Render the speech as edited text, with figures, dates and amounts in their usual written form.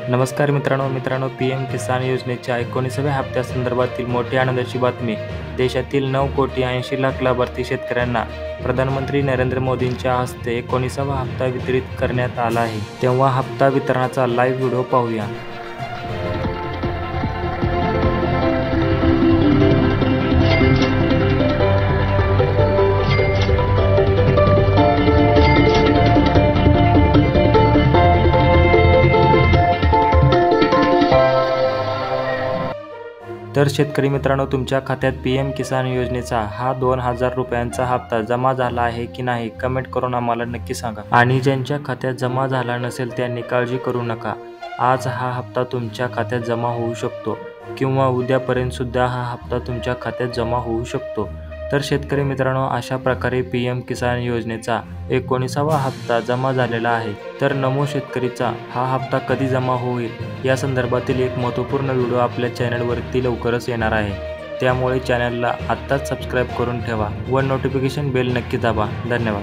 नमस्कार मित्रांनो, पी.एम. किसान योजनेच्या 19व्या हप्त्यासंदर्भातील मोठी आनंदाची बातमी. देशातील 9,80,00,000 लाभार्थी शेतकऱ्यांना प्रधानमंत्री नरेंद्र मोदींच्या हस्ते 19वा हप्ता वितरित करण्यात आला आहे. तेव्हा हप्ता वितरणाचा लाईव्ह व्हिडिओ पाहूया. तर शेतकरी मित्रांनो, तुमच्या खात्यात पी.एम. किसान योजनेचा हा 2,000 रुपयांचा हप्ता जमा झाला आहे की नाही कमेंट करून आम्हाला नक्की सांगा. आणि ज्यांच्या खात्यात जमा झाला नसेल त्यांनी काळजी करू नका. आज हा हप्ता तुमच्या खात्यात जमा होऊ शकतो किंवा उद्यापर्यंत सुद्धा हा हप्ता तुमच्या खात्यात जमा होऊ शकतो. तर शेतकरी मित्रांनो, अशा प्रकारे पी.एम. किसान योजनेचा 19वा हप्ता जमा झालेला आहे. तर नमो शेतकरीचा हा हप्ता कधी जमा होईल या संदर्भातील एक महत्त्वपूर्ण व्हिडिओ आपल्या चॅनलवरती लवकरच येणार आहे. त्यामुळे चॅनलला आत्ताच सबस्क्राईब करून ठेवा व नोटिफिकेशन बेल नक्की दाबा. धन्यवाद.